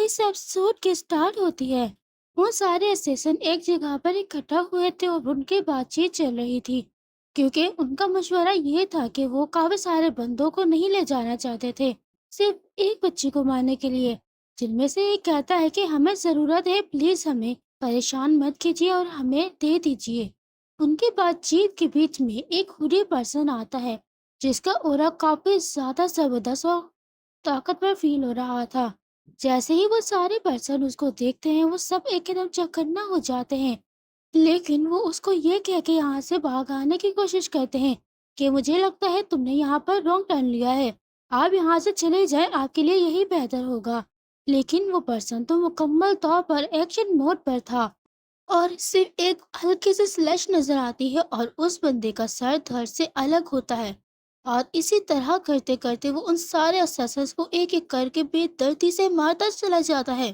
اس episode کی start ہوتی ہے۔ وہ سارے اسیسن ایک جگہ پر اکٹھا ہوئے تھے اور ان کی بات چیت چل رہی تھی کیونکہ ان کا مشورہ یہ تھا کہ وہ کافی سارے بندوں کو نہیں لے جانا چاہتے تھے، صرف ایک بچی کو مارنے کے لیے، جن میں سے ایک کہتا ہے کہ ہمیں ضرورت ہے، پلیز ہمیں پریشان مت کیجیے اور ہمیں دے دیجیے۔ ان کی بات چیت کے بیچ میں ایک ہوڈی پرسن آتا ہے جس کا اورا کافی زیادہ زبردست اور طاقتور فیل ہو رہا تھا۔ جیسے ہی وہ سارے پرسن اس کو دیکھتے ہیں وہ سب ایک دم چوکنا ہو جاتے ہیں، لیکن وہ اس کو یہ کہہ کے یہاں سے بھاگ آنے کی کوشش کرتے ہیں کہ مجھے لگتا ہے تم نے یہاں پر رانگ ٹرن لیا ہے، آپ یہاں سے چلے جائیں، آپ کے لیے یہی بہتر ہوگا۔ لیکن وہ پرسن تو مکمل طور پر ایکشن موڈ پر تھا اور صرف ایک ہلکی سی سلیش نظر آتی ہے اور اس بندے کا سر دھڑ سے الگ ہوتا ہے، اور اسی طرح کرتے کرتے وہ ان سارے اسیسنز کو ایک ایک کر کے بے دردی سے مارتا چلا جاتا ہے۔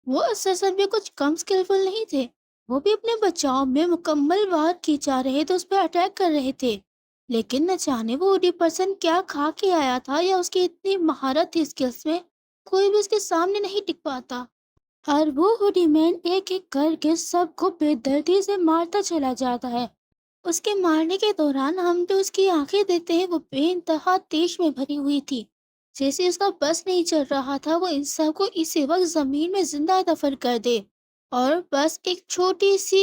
وہ اسیسن بھی کچھ کم اسکلفل نہیں تھے، وہ بھی اپنے بچاؤ میں مکمل وار کی جا رہے تھے، اس پہ اٹیک کر رہے تھے، لیکن نہ جانے وہ اوڈی پرسن کیا کھا کے آیا تھا یا اس کی اتنی مہارت تھی اسکلس میں، کوئی بھی اس کے سامنے نہیں ٹک پاتا، اور وہ ہوڈی مین ایک ایک کر کے سب کو بے دردی سے مارتا چلا جاتا ہے۔ اس کے مارنے کے دوران ہم جو اس کی آنکھیں دیکھتے ہیں وہ بے انتہا تیش میں بھری ہوئی تھی، جیسے اس کا بس نہیں چل رہا تھا وہ ان سب کو اسی وقت زمین میں زندہ دفن کر دے، اور بس ایک چھوٹی سی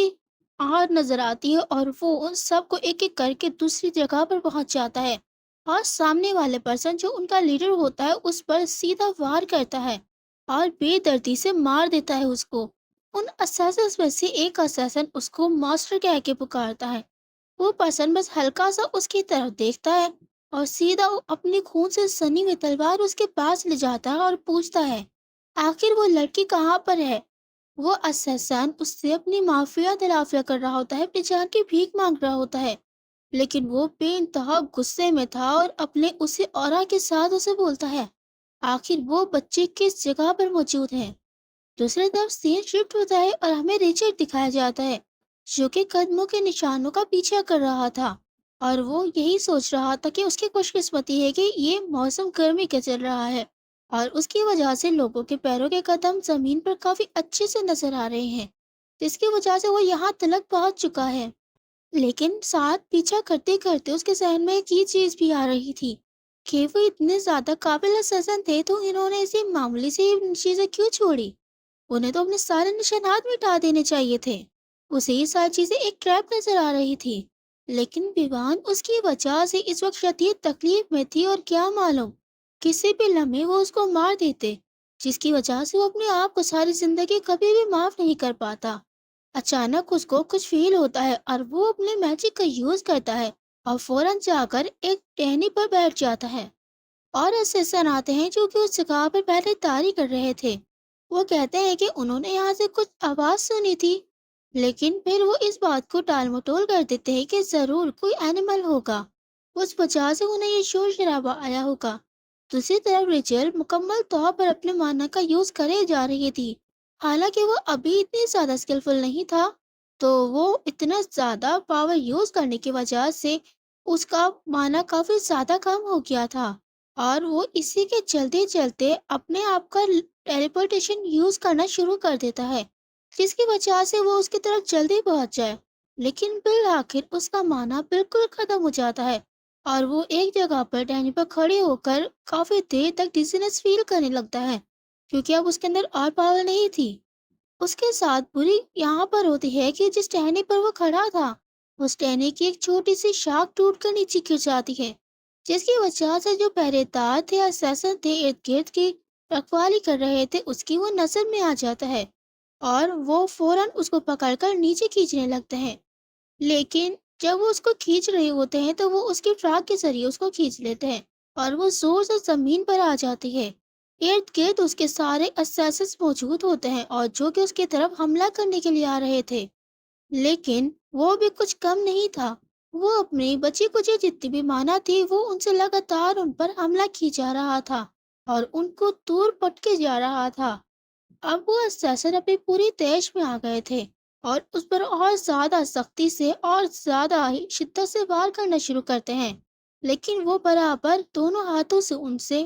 آہٹ نظر آتی ہے اور وہ ان سب کو ایک ایک کر کے دوسری جگہ پر پہنچ جاتا ہے، اور سامنے والے پرسن جو ان کا لیڈر ہوتا ہے اس پر سیدھا وار کرتا ہے اور بے دردی سے مار دیتا ہے اس کو۔ ان اسیسنز میں سے ایک اسیسن اس کو ماسٹر کہہ کے پکارتا ہے، وہ پرسن بس ہلکا سا اس کی طرف دیکھتا ہے اور سیدھا وہ اپنی خون سے سنی ہوئی تلوار اس کے پاس لے جاتا ہے اور پوچھتا ہے آخر وہ لڑکی کہاں پر ہے۔ وہ اسیسن اس سے اپنی معافیا دلافیہ کر رہا ہوتا ہے، اپنی جان کی بھیک مانگ رہا ہوتا ہے، لیکن وہ بے انتہا غصے میں تھا اور اپنے اسی اورا کے ساتھ اسے بولتا ہے آخر وہ بچے کس جگہ پر موجود ہیں۔ دوسری طرف سین شفٹ ہوتا ہے اور ہمیں ریچارڈ دکھایا جاتا ہے جو کہ قدموں کے نشانوں کا پیچھا کر رہا تھا، اور وہ یہی سوچ رہا تھا کہ اس کی خوش قسمتی ہے کہ یہ موسم گرمی کا چل رہا ہے اور اس کی وجہ سے لوگوں کے پیروں کے قدم زمین پر کافی اچھے سے نظر آ رہے ہیں، جس کی وجہ سے وہ یہاں تلک پہنچ چکا ہے۔ لیکن ساتھ پیچھا کرتے کرتے اس کے ذہن میں ایک یہ چیز بھی آ رہی تھی کہ وہ اتنے زیادہ قابل اساسن تھے تو انہوں نے اسی معمولی سے چیزیں کیوں چھوڑی، انہیں تو اپنے سارے نشانات مٹا دینے چاہیے تھے، اسے یہ ساری چیزیں ایک ٹریپ نظر آ رہی تھی، لیکن بیوان اس کی وجہ سے اس وقت شدید تکلیف میں تھی اور کیا معلوم کسی بھی لمحے وہ اس کو مار دیتے، جس کی وجہ سے وہ اپنے آپ کو ساری زندگی کبھی بھی معاف نہیں کر پاتا۔ اچانک اس کو کچھ فیل ہوتا ہے اور وہ اپنے میجک کا یوز کرتا ہے اور فوراً جا کر ایک ٹہنی پر بیٹھ جاتا ہے، اور اسیسن آتے ہیں جو کہ اس جگہ پر پہلے تاری کر رہے تھے، وہ کہتے ہیں کہ انہوں نے یہاں سے کچھ آواز سنی تھی، لیکن پھر وہ اس بات کو ٹال مٹول کر دیتے ہیں کہ ضرور کوئی اینیمل ہوگا، اس وجہ سے انہیں یہ شور شرابہ آیا ہوگا۔ دوسری طرف ریچل مکمل طور پر اپنے مانا کا یوز کرے جا رہی تھی، حالانکہ وہ ابھی اتنی زیادہ اسکلفل نہیں تھا، تو وہ اتنا زیادہ پاور یوز کرنے کی وجہ سے اس کا مانا کافی زیادہ کم ہو گیا تھا، اور وہ اسی کے چلتے چلتے اپنے آپ کا ٹیلیپورٹیشن یوز کرنا شروع کر دیتا ہے، جس کی وجہ سے وہ اس کی طرف جلدی پہنچ جائے، لیکن بالآخر اس کا مانا بالکل ختم ہو جاتا ہے اور وہ ایک جگہ پر ٹہنی پر کھڑے ہو کر کافی دیر تک ڈیزینس فیل کرنے لگتا ہے کیونکہ اب اس کے اندر اور پاور نہیں تھی۔ اس کے ساتھ بری یہاں پر ہوتی ہے کہ جس ٹہنی پر وہ کھڑا تھا اس ٹہنی کی ایک چھوٹی سی شاخ ٹوٹ کر نیچے گر جاتی ہے، جس کی وجہ سے جو پہرے دار تھے، اسیسن تھے، ارد گرد کی رکھوالی کر رہے تھے، اس کی وہ نظر میں آ جاتا ہے اور وہ فوراً اس کو پکڑ کر نیچے کھینچنے لگتے ہیں، لیکن جب وہ اس کو کھینچ رہے ہوتے ہیں تو وہ اس کی ٹراک کے ذریعے اس کو کھینچ لیتے ہیں اور وہ زور سے زمین پر آ جاتی ہے۔ ارد گرد اس کے سارے اسیسنز موجود ہوتے ہیں اور جو کہ اس کی طرف حملہ کرنے کے لیے آ رہے تھے، لیکن وہ بھی کچھ کم نہیں تھا، وہ اپنی بچی کچی جتنی بھی مانا تھی وہ ان سے لگاتار ان پر حملہ کی جا رہا تھا اور ان کو دور پٹکے جا رہا تھا۔ اب وہ اسیسن اپنی پوری تیش میں آ گئے تھے اور اس پر اور زیادہ سختی سے اور زیادہ ہی شدت سے وار کرنا شروع کرتے ہیں، لیکن وہ برابر دونوں ہاتھوں سے ان سے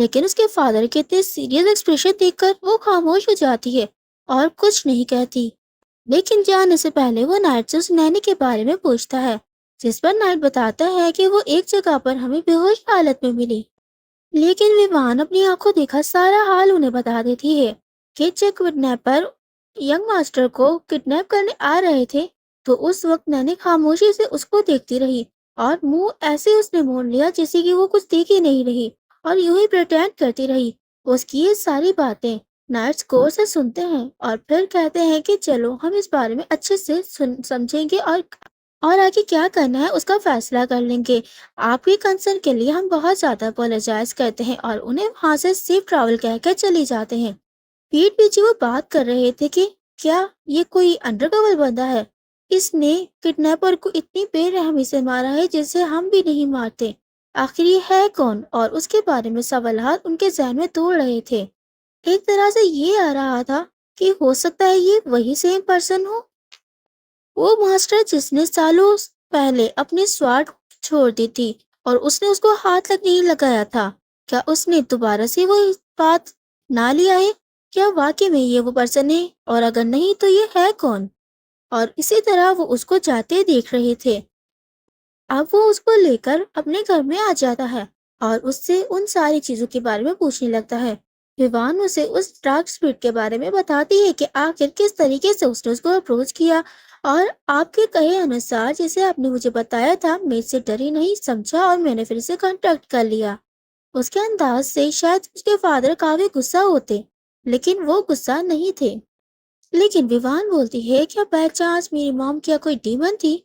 لیکن اس کے فادر کے اتنے سیریس ایکسپریشن دیکھ کر وہ خاموش ہو جاتی ہے اور کچھ نہیں کہتی۔ لیکن جانے سے پہلے وہ نائٹ سے اس نینی کے بارے میں پوچھتا ہے، جس پر نائٹ بتاتا ہے کہ وہ ایک جگہ پر ہمیں بے ہوش حالت میں ملی۔ لیکن ویوان اپنی آنکھوں دیکھا سارا حال انہیں بتا دیتی ہے کہ جب کڈنیپر ینگ ماسٹر کو کڈنیپ کرنے آ رہے تھے تو اس وقت نینی خاموشی سے اس کو دیکھتی رہی اور منہ ایسے اس نے موڑ لیا جیسے کہ وہ کچھ دیکھ ہی نہیں رہی اور یوں ہی پریٹینڈ کرتی رہی۔ اس کی یہ ساری باتیں نائٹس غور سے سنتے ہیں اور پھر کہتے ہیں کہ چلو ہم اس بارے میں اچھے سے سمجھیں گے اور آگے کیا کرنا ہے اس کا فیصلہ کر لیں گے۔ آپ کی کنسرن کے لیے ہم بہت زیادہ اپولوجائز کرتے ہیں اور انہیں وہاں سے سیف ٹریول کہہ کر چلی جاتے ہیں۔ پیٹ پیچھے وہ بات کر رہے تھے کہ کیا یہ کوئی انڈر کور بندہ ہے؟ اس نے کڈنیپر کو اتنی بے رحمی سے مارا ہے جسے ہم بھی نہیں مارتے۔ آخر یہ ہے کون؟ اور اس کے بارے میں سوالات ان کے ذہن میں دوڑ رہے تھے۔ ایک طرح سے یہ آ رہا تھا کہ ہو سکتا ہے یہ وہی سیم پرسن ہو، وہ ماسٹر جس نے سالوں پہلے اپنی سواڈ چھوڑ دی تھی اور اس نے اس کو ہاتھ تک نہیں لگایا تھا۔ کیا اس نے دوبارہ سے وہ بات نہ لیا ہے؟ کیا واقعی میں یہ وہ پرسن ہے؟ اور اگر نہیں تو یہ ہے کون؟ اور اسی طرح وہ اس کو جاتے دیکھ رہے تھے۔ اب وہ اس کو لے کر اپنے گھر میں آ جاتا ہے اور اس سے ان ساری چیزوں کے بارے میں پوچھنے لگتا ہے۔ ویوان اسے اس ڈارک اسپرٹ کے بارے میں بتاتی ہے کہ آخر کس طریقے سے اس نے اس کو اپروچ کیا، اور آپ کے کہے انوسار جسے آپ نے مجھے بتایا تھا میں اس سے ڈری نہیں سمجھا اور میں نے پھر اسے کانٹیکٹ کر لیا۔ اس کے انداز سے شاید اس کے فادر کافی غصہ ہوتے، لیکن وہ غصہ نہیں تھے۔ لیکن ویوان بولتی ہے کیا بائی چانس میری موم کیا کوئی ڈیمن تھی؟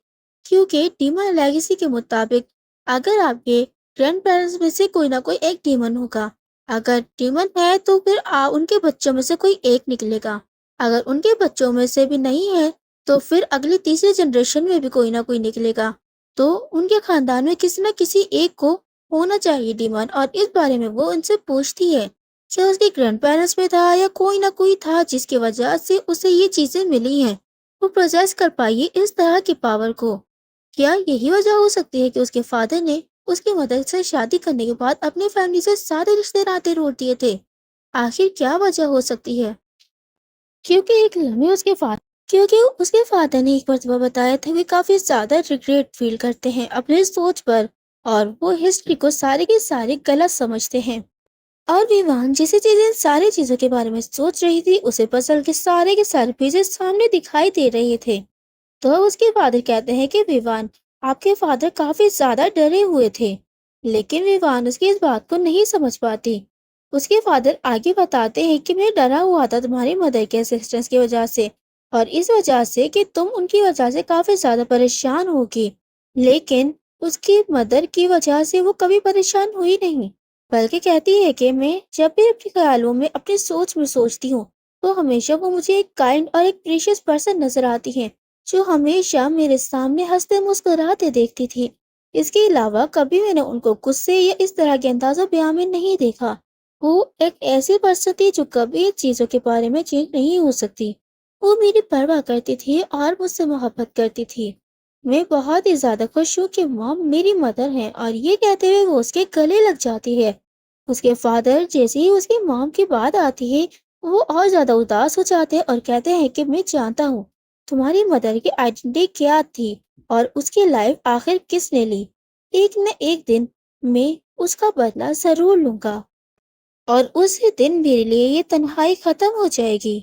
کیونکہ ڈیمن لیگیسی کے مطابق اگر آپ کے گرینڈ پیرنٹس میں سے کوئی نہ کوئی ایک ڈیمن ہوگا، اگر ڈیمن ہے تو پھر ان کے بچوں میں سے کوئی ایک نکلے گا، اگر ان کے بچوں میں سے بھی نہیں ہے تو پھر اگلی تیسری جنریشن میں بھی کوئی نہ کوئی نکلے گا، تو ان کے خاندان میں کسی نہ کسی ایک کو ہونا چاہیے ڈیمن۔ اور اس بارے میں وہ ان سے پوچھتی ہے کہ اس کے گرینڈ پیرنٹس میں تھا یا کوئی نہ کوئی تھا جس کی وجہ سے اسے یہ چیزیں ملی ہیں، وہ پروسیس کر پائیے اس طرح کی پاور کو۔ کیا یہی وجہ ہو سکتی ہے کہ اس کے فادر نے اس کی مدر سے شادی کرنے کے بعد اپنی فیملی سے سارے رشتے ناطے روڑ دیے تھے؟ آخر کیا وجہ ہو سکتی ہے؟ کیونکہ اس کے فادر نے ایک مرتبہ بتایا تھا کہ کافی زیادہ ریگریٹ فیل کرتے ہیں اپنے سوچ پر اور وہ ہسٹری کو سارے کے سارے غلط سمجھتے ہیں۔ اور ویوان جیسی چیزیں ساری چیزوں کے بارے میں سوچ رہی تھی، اسے پزل کے سارے پیسز سامنے دکھائی دے رہے تھے۔ تو اس کے فادر کہتے ہیں کہ ویوان آپ کے فادر کافی زیادہ ڈرے ہوئے تھے، لیکن ویوان اس کی اس بات کو نہیں سمجھ پاتی۔ اس کے فادر آگے بتاتے ہیں کہ میں ڈرا ہوا تھا تمہاری مدر کے اسسٹنس کی وجہ سے اور اس وجہ سے کہ تم ان کی وجہ سے کافی زیادہ پریشان ہوگی، لیکن اس کی مدر کی وجہ سے وہ کبھی پریشان ہوئی نہیں، بلکہ کہتی ہے کہ میں جب بھی اپنے خیالوں میں اپنی سوچ میں سوچتی ہوں تو ہمیشہ وہ مجھے ایک کائنڈ اور ایک پریشیس پرسن نظر آتی ہے جو ہمیشہ میرے سامنے ہنستے مسکراتے دیکھتی تھی۔ اس کے علاوہ کبھی میں نے ان کو غصے یا اس طرح کے اندازہ بیان میں نہیں دیکھا۔ وہ ایک ایسی پرسن تھی جو کبھی چیزوں کے بارے میں چینج نہیں ہو سکتی۔ وہ میری پرواہ کرتی تھی اور مجھ سے محبت کرتی تھی۔ میں بہت ہی زیادہ خوش ہوں کہ مام میری مدر ہیں، اور یہ کہتے ہوئے وہ اس کے گلے لگ جاتی ہے۔ اس کے فادر جیسے ہی اس کی مام کی بات آتی ہے وہ اور زیادہ اداس ہو جاتے ہیں اور کہتے ہیں کہ میں جانتا ہوں تمہاری مدر کی آئیڈینٹی کیا تھی اور اس کی لائف آخر کس نے لی۔ ایک نہ ایک دن میں اس کا بدلہ ضرور لوں گا اور اسی دن میرے لیے یہ تنہائی ختم ہو جائے گی۔